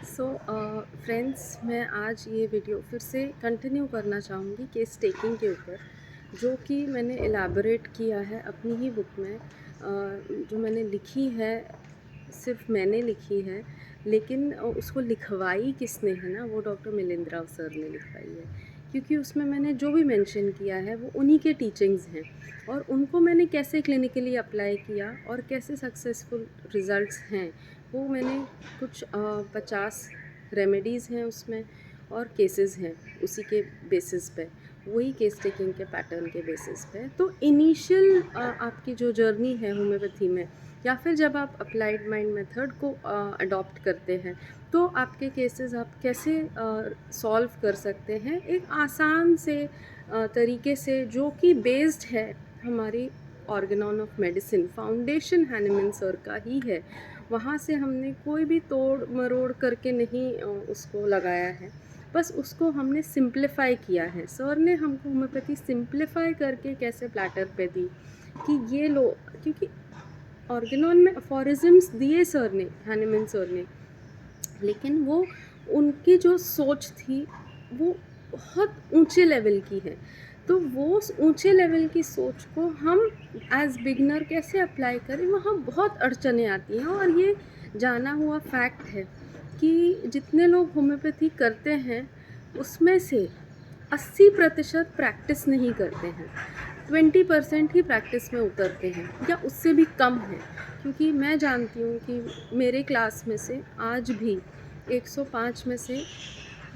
So friends, मैं आज ये वीडियो फिर से कंटिन्यू करना चाहूँगी केस टेकिंग के ऊपर, जो कि मैंने एलैबोरेट किया है अपनी ही बुक में। जो मैंने लिखी है, सिर्फ मैंने लिखी है, लेकिन उसको लिखवाई किसने है ना, वो डॉक्टर मिलिंद राव सर ने लिखवाई है। क्योंकि उसमें मैंने जो भी मेंशन किया है वो उन्हीं के टीचिंग्स हैं, और उनको मैंने कैसे क्लिनिकली अप्लाई किया और कैसे सक्सेसफुल रिज़ल्ट्स हैं, वो मैंने कुछ 50 रेमेडीज़ हैं उसमें, और केसेस हैं उसी के बेसिस पे, वही केस टेकिंग के पैटर्न के बेसिस पे। तो इनिशियल आपकी जो जर्नी है होम्योपैथी में, या फिर जब आप अप्लाइड माइंड मेथड को अडॉप्ट करते हैं, तो आपके केसेस आप कैसे सॉल्व कर सकते हैं एक आसान से तरीके से, जो कि बेस्ड है हमारी Organon of medicine foundation Hahnemann sir का ही है। वहाँ से हमने कोई भी तोड़ मरोड़ करके नहीं उसको लगाया है, बस उसको हमने सिंप्लीफाई किया है। सर ने हमको होम्योपैथी सिंप्लीफाई करके कैसे प्लेटर पे दी कि ये लो, क्योंकि ऑर्गेनॉन में अफोरिज्म्स दिए सर ने, हैनिमन सर ने, लेकिन वो उनकी जो सोच थी वो बहुत ऊंचे लेवल की है। तो वो उस ऊंचे लेवल की सोच को हम एज बिगनर कैसे अप्लाई करें, वहाँ बहुत अड़चनें आती हैं। और ये जाना हुआ फैक्ट है कि जितने लोग होम्योपैथी करते हैं उसमें से 80% प्रैक्टिस नहीं करते हैं, 20% ही प्रैक्टिस में उतरते हैं, या उससे भी कम है। क्योंकि मैं जानती हूँ कि मेरे क्लास में से आज भी 105 में से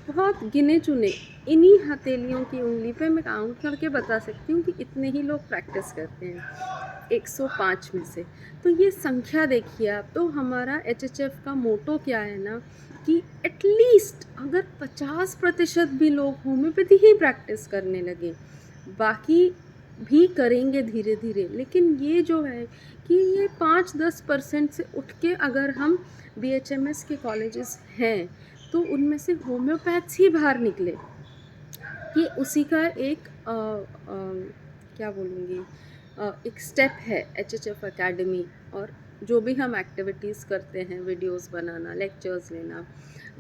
बहुत गिने चुने, इन्हीं हथेलियों की उंगली पे मैं काउंट करके बता सकती हूँ कि इतने ही लोग प्रैक्टिस करते हैं 105 में से। तो ये संख्या देखिए आप। तो हमारा एचएचएफ का मोटो क्या है ना, कि एटलीस्ट अगर 50% भी लोग होम्योपैथी ही प्रैक्टिस करने लगे, बाकी भी करेंगे धीरे धीरे, लेकिन ये जो है कि ये 5-10% से उठ के अगर हम बीएचएमएस के कॉलेजेस हैं तो उनमें से होम्योपैथ्स ही बाहर निकले, ये उसी का एक क्या बोलूँगी, एक स्टेप है एचएचएफ एकेडमी। और जो भी हम एक्टिविटीज़ करते हैं, वीडियोस बनाना, लेक्चर्स लेना,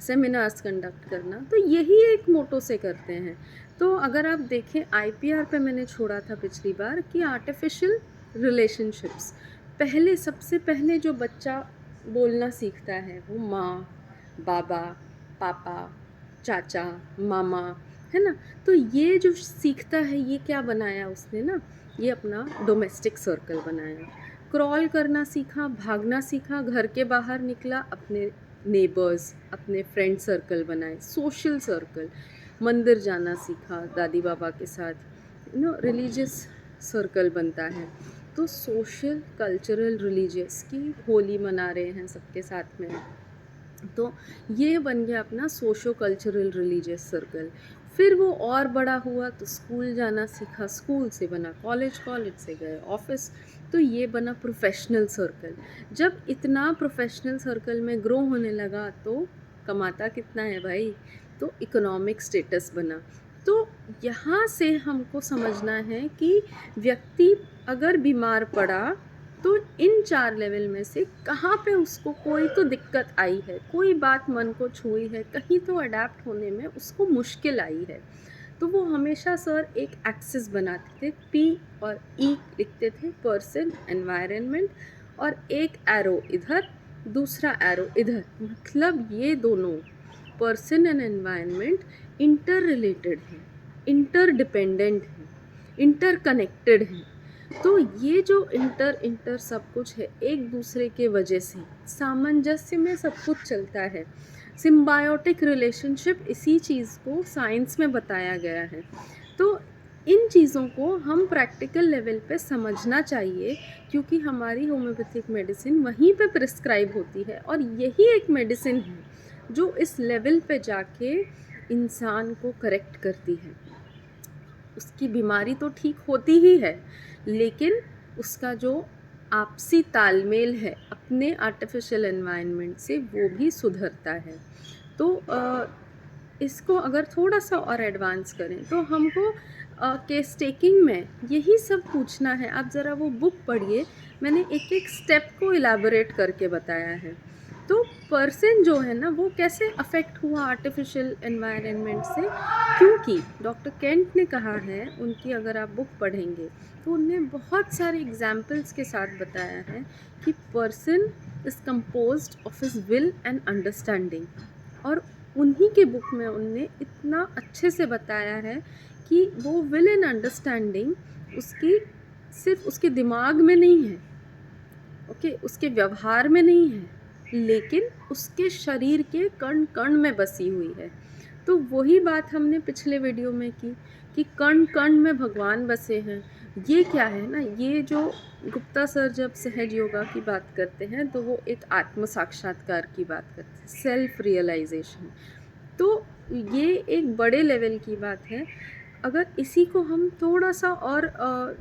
सेमिनार्स कंडक्ट करना, तो यही एक मोटो से करते हैं। तो अगर आप देखें, आईपीआर पे मैंने छोड़ा था पिछली बार कि आर्टिफिशियल रिलेशनशिप्स, पहले सबसे पहले जो बच्चा बोलना सीखता है वो माँ, बाबा, पापा, चाचा, मामा, है ना। तो ये जो सीखता है, ये क्या बनाया उसने ना, ये अपना डोमेस्टिक सर्कल बनाया। क्रॉल करना सीखा, भागना सीखा, घर के बाहर निकला, अपने नेबर्स, अपने फ्रेंड सर्कल बनाए, सोशल सर्कल। मंदिर जाना सीखा दादी बाबा के साथ, रिलीजियस सर्कल बनता है। तो सोशल, कल्चरल, रिलीजियस की होली मना रहे हैं सबके साथ में, तो ये बन गया अपना सोशो कल्चरल रिलीजियस सर्कल। फिर वो और बड़ा हुआ तो स्कूल जाना सीखा, स्कूल से बना कॉलेज, कॉलेज से गए ऑफिस, तो ये बना प्रोफेशनल सर्कल। जब इतना प्रोफेशनल सर्कल में ग्रो होने लगा तो कमाता कितना है भाई, तो इकोनॉमिक स्टेटस बना। तो यहाँ से हमको समझना है कि व्यक्ति अगर बीमार पड़ा तो इन 4 लेवल में से कहाँ पे उसको कोई तो दिक्कत आई है, कोई बात मन को छुई है, कहीं तो अडेप्ट होने में उसको मुश्किल आई है। तो वो हमेशा सर एक एक्सिस बनाते थे, पी और ई लिखते थे, पर्सन, एनवायरनमेंट, और एक एरो इधर, दूसरा एरो इधर। मतलब ये दोनों, person and environment, inter related हैं, इंटर डिपेंडेंट हैं, इंटर कनेक्टेड हैं। तो ये जो इंटर इंटर सब कुछ है, एक दूसरे के वजह से सामंजस्य में सब कुछ चलता है। सिम्बायोटिक रिलेशनशिप, इसी चीज़ को साइंस में बताया गया है। तो इन चीज़ों को हम प्रैक्टिकल लेवल पे समझना चाहिए, क्योंकि हमारी होम्योपैथिक मेडिसिन वहीं पे प्रिस्क्राइब होती है, और यही एक मेडिसिन है जो इस लेवल पे जाके इंसान को करेक्ट करती है। उसकी बीमारी तो ठीक होती ही है, लेकिन उसका जो आपसी तालमेल है अपने आर्टिफिशियल एनवायरनमेंट से, वो भी सुधरता है। तो इसको अगर थोड़ा सा और एडवांस करें तो हमको केस टेकिंग में यही सब पूछना है। आप ज़रा वो बुक पढ़िए, मैंने एक एक स्टेप को इलाबोरेट करके बताया है। तो पर्सन जो है ना वो कैसे अफेक्ट हुआ आर्टिफिशियल एनवायरनमेंट से, क्योंकि डॉक्टर केंट ने कहा है, उनकी अगर आप बुक पढ़ेंगे तो उनने बहुत सारे एग्जाम्पल्स के साथ बताया है कि person is composed of his will and understanding. और उन्हीं के बुक में उनने इतना अच्छे से बताया है कि वो विल एंड अंडरस्टैंडिंग उसकी सिर्फ उसके दिमाग में नहीं है, ओके, उसके व्यवहार में नहीं है, लेकिन उसके शरीर के कण कण में बसी हुई है। तो वही बात हमने पिछले वीडियो में की कि कण कण में भगवान बसे हैं। ये क्या है ना, ये जो गुप्ता सर जब सहज योगा की बात करते हैं तो वो एक आत्म साक्षात्कार की बात करते हैं, सेल्फ रियलाइजेशन। तो ये एक बड़े लेवल की बात है। अगर इसी को हम थोड़ा सा और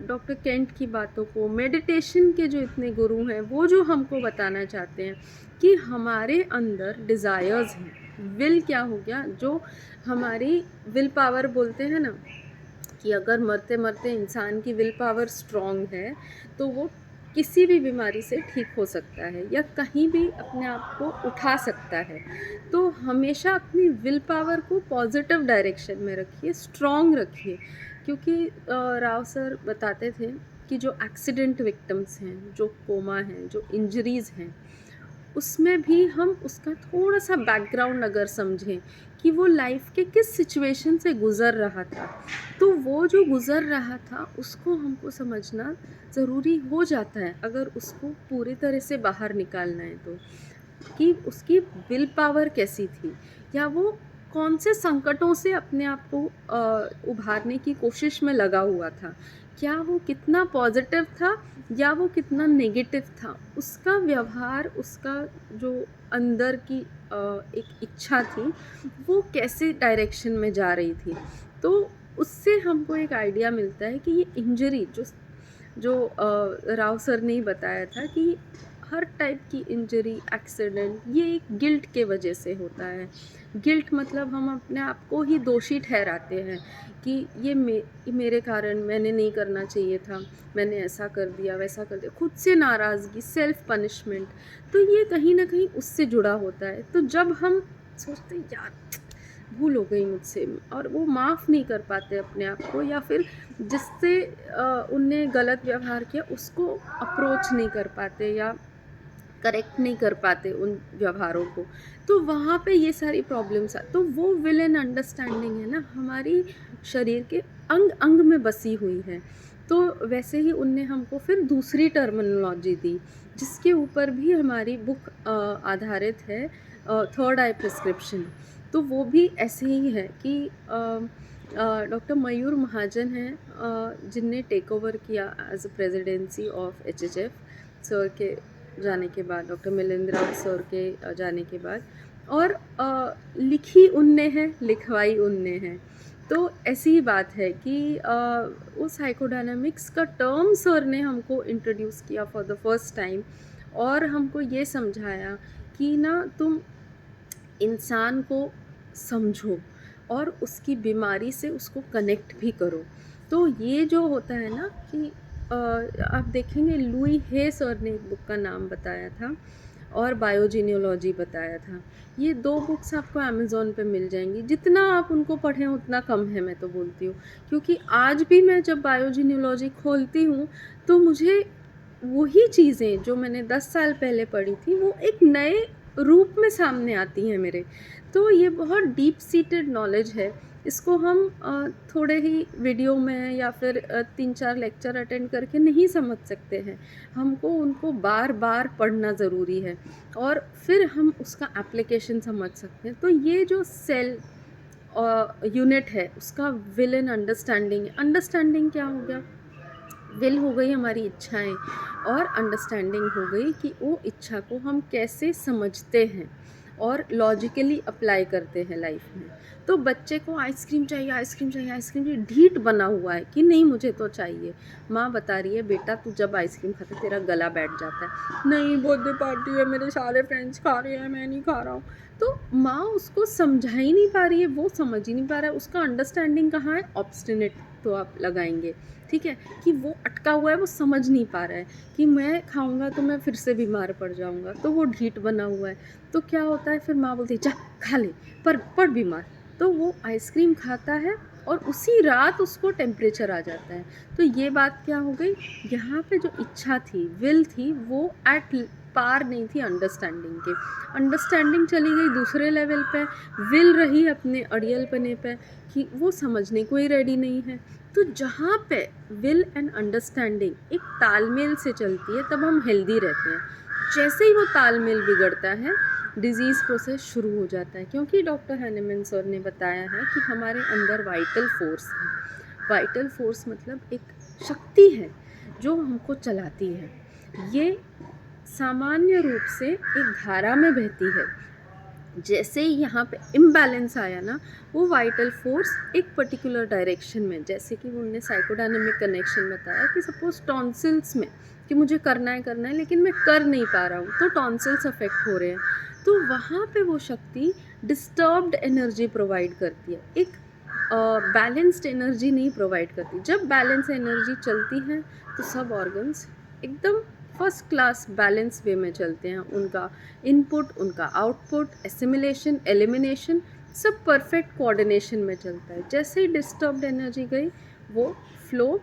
डॉक्टर केंट की बातों को, मेडिटेशन के जो इतने गुरु हैं वो जो हमको बताना चाहते हैं कि हमारे अंदर डिज़ायर्स हैं। विल क्या हो गया, जो हमारी विल पावर बोलते हैं ना, कि अगर मरते मरते इंसान की विल पावर स्ट्रॉन्ग है तो वो किसी भी बीमारी से ठीक हो सकता है या कहीं भी अपने आप को उठा सकता है। तो हमेशा अपनी विल पावर को पॉजिटिव डायरेक्शन में रखिए, स्ट्रॉन्ग रखिए। क्योंकि राव सर बताते थे कि जो एक्सीडेंट विक्टिम्स हैं, जो कोमा हैं, जो इंजरीज़ हैं, उसमें भी हम उसका थोड़ा सा बैकग्राउंड अगर समझें कि वो लाइफ के किस सिचुएशन से गुज़र रहा था, तो वो जो गुज़र रहा था उसको हमको समझना ज़रूरी हो जाता है अगर उसको पूरी तरह से बाहर निकालना है तो, कि उसकी विल पावर कैसी थी या वो कौन से संकटों से अपने आप को उभारने की कोशिश में लगा हुआ था, क्या वो कितना पॉजिटिव था या वो कितना नेगेटिव था, उसका व्यवहार, उसका जो अंदर की एक इच्छा थी वो कैसे डायरेक्शन में जा रही थी। तो उससे हमको एक आइडिया मिलता है कि ये इंजरी जो जो राव सर ने ही बताया था कि हर टाइप की इंजरी, एक्सीडेंट, ये एक गिल्ट के वजह से होता है। गिल्ट मतलब हम अपने आप को ही दोषी ठहराते हैं कि ये मेरे कारण, मैंने नहीं करना चाहिए था, मैंने ऐसा कर दिया, वैसा कर दिया, खुद से नाराज़गी, सेल्फ पनिशमेंट। तो ये कहीं ना कहीं उससे जुड़ा होता है। तो जब हम सोचते हैं यार भूल हो गई मुझसे, और वो माफ़ नहीं कर पाते अपने आप को, या फिर जिससे उनने गलत व्यवहार किया उसको अप्रोच नहीं कर पाते या करेक्ट नहीं कर पाते उन व्यवहारों को, तो वहाँ पे ये सारी प्रॉब्लम्स तो वो विल एंड अंडरस्टैंडिंग है ना, हमारी शरीर के अंग अंग में बसी हुई है। तो वैसे ही उनने हमको फिर दूसरी टर्मिनोलॉजी दी जिसके ऊपर भी हमारी बुक आधारित है, थर्ड आई प्रिस्क्रिप्शन। तो वो भी ऐसे ही है कि डॉक्टर मयूर महाजन हैं जिनने टेक ओवर किया as a presidency of HHF sir के जाने के बाद, डॉक्टर मिलिंद्रा सर के जाने के बाद, और लिखी उनने है, लिखवाई उनने है। तो ऐसी ही बात है कि वो साइकोडायनामिक्स का टर्म सर ने हमको इंट्रोड्यूस किया फॉर द फर्स्ट टाइम, और हमको ये समझाया कि ना तुम इंसान को समझो और उसकी बीमारी से उसको कनेक्ट भी करो। तो ये जो होता है ना कि आप देखेंगे लुई हे सर ने एक बुक का नाम बताया था और बायोजीनियोलॉजी बताया था। ये 2 बुक्स आपको अमेज़ॉन पे मिल जाएंगी, जितना आप उनको पढ़ें उतना कम है, मैं तो बोलती हूँ। क्योंकि आज भी मैं जब बायोजीनियोलॉजी खोलती हूँ तो मुझे वही चीज़ें जो मैंने 10 साल पहले पढ़ी थी वो एक नए रूप में सामने आती हैं मेरे। तो ये बहुत डीप सीटेड नॉलेज है। इसको हम थोड़े ही वीडियो में या फिर 3-4 लेक्चर अटेंड करके नहीं समझ सकते हैं। हमको उनको बार बार पढ़ना ज़रूरी है और फिर हम उसका एप्लीकेशन समझ सकते हैं। तो ये जो सेल यूनिट है उसका विल एंड अंडरस्टैंडिंग है। अंडरस्टैंडिंग क्या हो गया? विल हो गई हमारी इच्छाएं, और अंडरस्टैंडिंग हो गई कि वो इच्छा को हम कैसे समझते हैं और लॉजिकली अप्लाई करते हैं लाइफ में। तो बच्चे को आइसक्रीम चाहिए, आइसक्रीम चाहिए, आइसक्रीम चाहिए, ढीठ बना हुआ है कि नहीं मुझे तो चाहिए। माँ बता रही है बेटा तू जब आइसक्रीम खाता है तेरा गला बैठ जाता है। नहीं बर्थडे पार्टी है, मेरे सारे फ्रेंड्स खा रहे हैं, मैं नहीं खा रहा हूँ। तो माँ उसको समझा ही नहीं पा रही है, वो समझ ही नहीं पा रहा है। उसका अंडरस्टैंडिंग कहाँ है? ऑब्स्टिनेट तो आप लगाएंगे, ठीक है, कि वो अटका हुआ है, वो समझ नहीं पा रहा है कि मैं खाऊंगा तो मैं फिर से बीमार पड़ जाऊंगा, तो वो ढीठ बना हुआ है। तो क्या होता है, फिर माँ बोलती है जा खा ले, पर पड़ बीमार। तो वो आइसक्रीम खाता है और उसी रात उसको टेम्परेचर आ जाता है। तो ये बात क्या हो गई, यहाँ पे जो इच्छा थी, विल थी, वो एट पार नहीं थी अंडरस्टैंडिंग के। अंडरस्टैंडिंग चली गई दूसरे लेवल पे, विल रही अपने अड़ियल पने पे कि वो समझने को ही रेडी नहीं है। तो जहाँ पे विल एंड अंडरस्टैंडिंग एक तालमेल से चलती है, तब हम हेल्दी रहते हैं। जैसे ही वो तालमेल बिगड़ता है, डिजीज़ प्रोसेस शुरू हो जाता है, क्योंकि डॉक्टर हैनेमन सर ने बताया है कि हमारे अंदर वाइटल फोर्स है। वाइटल फोर्स मतलब एक शक्ति है जो हमको चलाती है। ये सामान्य रूप से एक धारा में बहती है। जैसे ही यहाँ पे इम्बैलेंस आया ना, वो वाइटल फोर्स एक पर्टिकुलर डायरेक्शन में, जैसे कि उनने साइकोडायनेमिक कनेक्शन बताया कि सपोज टॉन्सिल्स में कि मुझे करना है लेकिन मैं कर नहीं पा रहा हूँ, तो टॉन्सिल्स अफेक्ट हो रहे हैं। तो वहाँ पे वो शक्ति डिस्टर्ब्ड एनर्जी प्रोवाइड करती है, एक बैलेंस्ड एनर्जी नहीं प्रोवाइड करती। जब बैलेंस एनर्जी चलती है तो सब ऑर्गन्स एकदम फर्स्ट क्लास बैलेंस वे में चलते हैं। उनका इनपुट, उनका आउटपुट, एसिमिलेशन, एलिमिनेशन सब परफेक्ट कोऑर्डिनेशन में चलता है। जैसे ही डिस्टर्ब्ड एनर्जी गई, वो फ्लो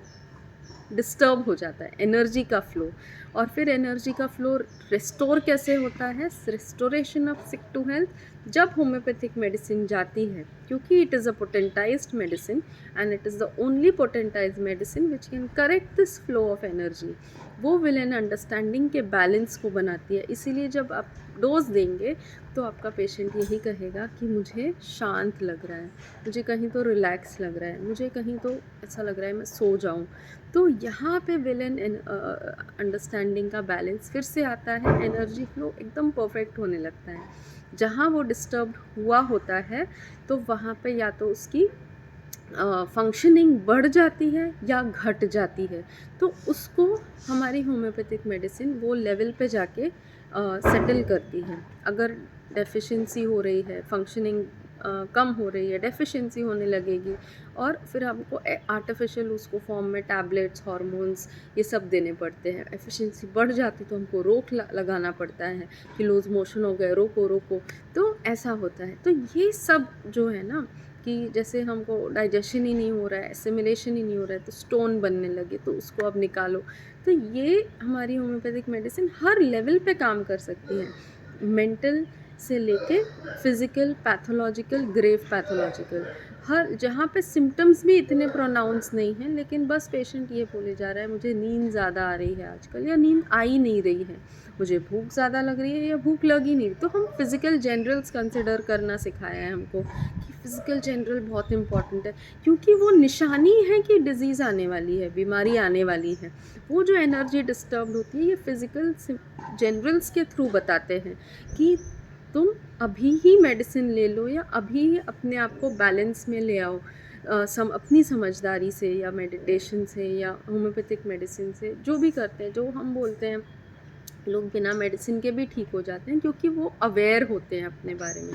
डिस्टर्ब हो जाता है, एनर्जी का फ्लो। और फिर एनर्जी का फ्लो रिस्टोर कैसे होता है, restoration of sick to health, जब होम्योपैथिक मेडिसिन जाती है, क्योंकि it is a potentised medicine and it is the only potentised medicine which can correct this flow of energy. वो विल एंड अंडरस्टैंडिंग के balance को बनाती है। इसीलिए जब आप डोज देंगे तो आपका पेशेंट यही कहेगा कि मुझे शांत लग रहा है, मुझे कहीं तो रिलैक्स लग रहा है, मुझे कहीं तो ऐसा लग रहा है मैं सो जाऊं। तो यहाँ पे विल एंड अंडरस्टैंडिंग का बैलेंस फिर से आता है, एनर्जी फ्लो एकदम परफेक्ट होने लगता है। जहाँ वो डिस्टर्ब हुआ होता है तो वहाँ पे या तो उसकी फंक्शनिंग बढ़ जाती है या घट जाती है। तो उसको हमारी होम्योपैथिक मेडिसिन वो लेवल पे जाके सेटल करती है। अगर डेफिशिएंसी हो रही है, फंक्शनिंग कम हो रही है, डेफिशिएंसी होने लगेगी, और फिर हमको आर्टिफिशियल उसको फॉर्म में टैबलेट्स, हार्मोन्स ये सब देने पड़ते हैं। एफिशिएंसी बढ़ जाती तो हमको रोक लगाना पड़ता है कि लूज मोशन हो गए, रोको रोको। तो ऐसा होता है। तो ये सब जो है ना, कि जैसे हमको डाइजेशन ही नहीं हो रहा है, एसिमिलेशन ही नहीं हो रहा है, तो स्टोन बनने लगे तो उसको अब निकालो। तो ये हमारी होम्योपैथिक मेडिसिन हर लेवल पे काम कर सकती है, मेंटल से लेके फिज़िकल, पैथोलॉजिकल, ग्रेव पैथोलॉजिकल, हर जहाँ पे सिम्टम्स भी इतने प्रोनाउंस नहीं हैं, लेकिन बस पेशेंट ये बोले जा रहा है मुझे नींद ज़्यादा आ रही है आजकल, या नींद आ ही नहीं रही है, मुझे भूख ज़्यादा लग रही है या भूख लग ही नहीं। तो हम फिज़िकल जनरल्स कंसिडर करना सिखाया है हमको कि फ़िज़िकल जनरल बहुत इंपॉर्टेंट है, क्योंकि वो निशानी है कि डिज़ीज़ आने वाली है, बीमारी आने वाली है। वो जो एनर्जी डिस्टर्ब होती है, ये फ़िज़िकल जनरल्स के थ्रू बताते हैं कि तुम अभी ही मेडिसिन ले लो या अभी ही अपने आप को बैलेंस में ले आओ, अपनी समझदारी से या मेडिटेशन से या होम्योपैथिक मेडिसिन से, जो भी करते हैं, जो हम बोलते हैं लोग बिना मेडिसिन के भी ठीक हो जाते हैं, क्योंकि वो अवेयर होते हैं अपने बारे में।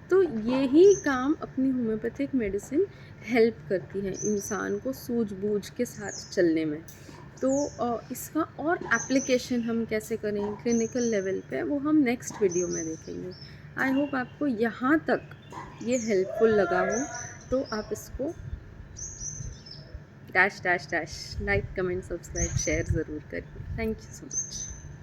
तो यही काम अपनी होम्योपैथिक मेडिसिन हेल्प करती है इंसान को सूझबूझ के साथ चलने में। तो इसका और एप्लीकेशन हम कैसे करें क्लिनिकल लेवल पे, वो हम नेक्स्ट वीडियो में देखेंगे। आई होप आपको यहाँ तक ये हेल्पफुल लगा हो, तो आप इसको dash dash dash like, comment, subscribe, share ज़रूर करिए। Thank you so much.